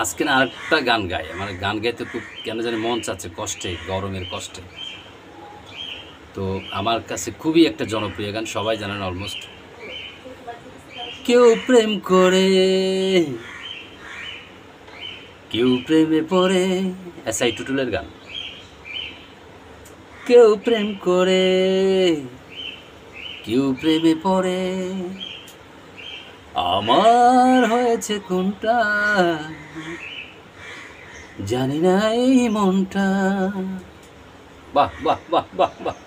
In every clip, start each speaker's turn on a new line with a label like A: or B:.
A: আজকে না আরেকটা গান গাই, মানে গান গাইতে খুব কেন জানি মন চাচ্ছে, কষ্টে, গরমের কষ্টে। তো আমার কাছে খুবই একটা জনপ্রিয় গান, সবাই জানেন অলমোস্ট। কেউ প্রেম করে, কেউ প্রেমে পড়ে, এসআই টুটুলের গান। কেউ প্রেম করে, কেউ প্রেমে পড়ে, আমার হয়েছে কোনটা জানি না এই মনটা। বাহ বাহ বাহ বাহ বাহ।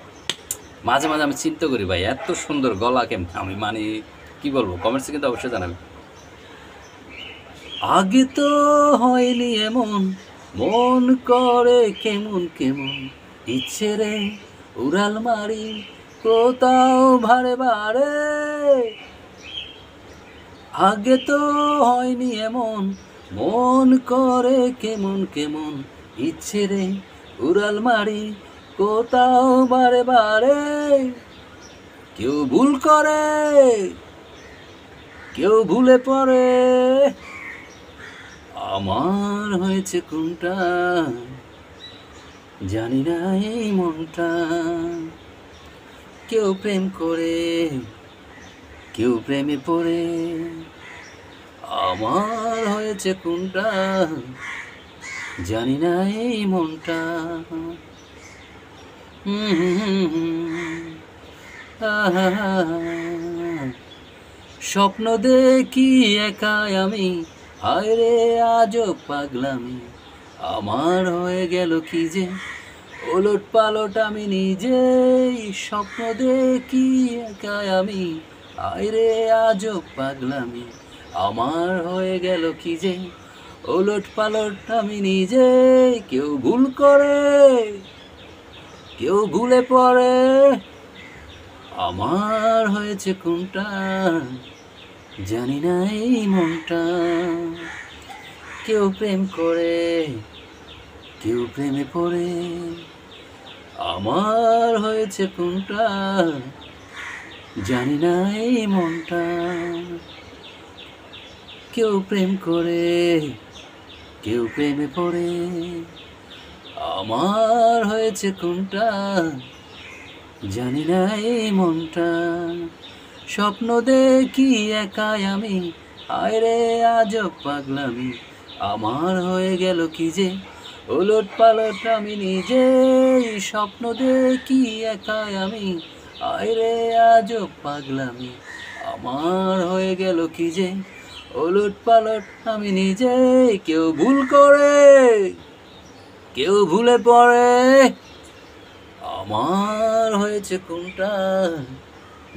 A: মাঝে মাঝে আমি চিন্তা করি ভাই, এত সুন্দর গলা কেমন, আমি মানে কি বলবো, কমেন্টসে কিন্তু অবশ্যই জানাবেন। আগে তো হয়নি এমন, মন করে কেমন কেমন, ইচ্ছে রে উড়াল মারি কোথাও ভারে ভারে। আগে তো হয়নি এমন, মন করে কেমন কেমন, ইচ্ছে রে উড়াল মারি কোথাও বারে বারে। কেউ ভুল করে, কেউ ভুলে পড়ে, আমার হয়েছে কোনটা জানি না এই মনটা। কেউ প্রেম করে, কেউ প্রেমে পড়ে, আমার হয়েছে কোনটা জানি না এই মনটা। স্বপ্ন দেখি একাই আমি, হায় রে আজব পাগলামি, আমার হয়ে গেল কি যে ওলট পালট আমি নিজেই। স্বপ্ন দেখি একাই আমি, হায় রে আজব পাগলামি, আমার হয়ে গেল কি যে ওলট পালট আমি নিজেই। কেউ ভুল করে, কেউ ভুলে পড়ে, আমার হয়েছে কোনটা জানি না এই মনটা। কেউ প্রেম করে, কেউ প্রেমে পড়ে, আমার হয়েছে কোনটা জানি না এই মনটা। কেউ প্রেম করে, কেউ প্রেমে পড়ে, আমার হয়েছে কোনটা জানি না এই মনটা। স্বপ্ন দেখি একাই আমি, হায় রে আজব পাগলামি, আমার হয়ে গেল কি যে ওলট পালট আমি নিজেই। স্বপ্ন দেখি একাই আমি, হায় রে আজব পাগলামি, আমার হয়ে গেল কি যে ওলট পালট আমি নিজেই। কেউ ভুল করে, কেউ ভুলে পড়ে, আমার হয়েছে কোনটা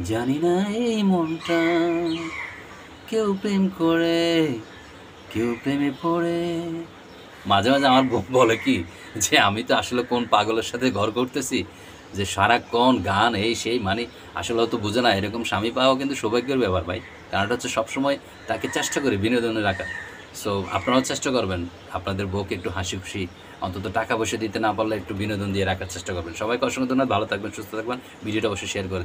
A: জানি না এই মনটা। কেউ প্রেম করে, কেউ প্রেমে পড়ে। মাঝে মাঝে আমার বোন বলে কি, যে আমি তো আসলে কোন পাগলের সাথে ঘর করতেছি, যে সারাক্ষণ গান এই সেই, মানে আসলে অত বুঝে না। এরকম স্বামী পাওয়া কিন্তু সৌভাগ্যের ব্যাপার ভাই, কারণটা হচ্ছে সবসময় তাকে চেষ্টা করি বিনোদনে রাখার। সো আপনারাও চেষ্টা করবেন আপনাদের বউকে একটু হাসি খুশি, অন্তত টাকা পয়সা দিতে না পারলে একটু বিনোদন দিয়ে রাখার চেষ্টা করবেন। সবাইকে অসংখ্য ধন্যবাদ, ভালো থাকবেন, সুস্থ থাকবেন, ভিডিওটা অবশ্যই শেয়ার করে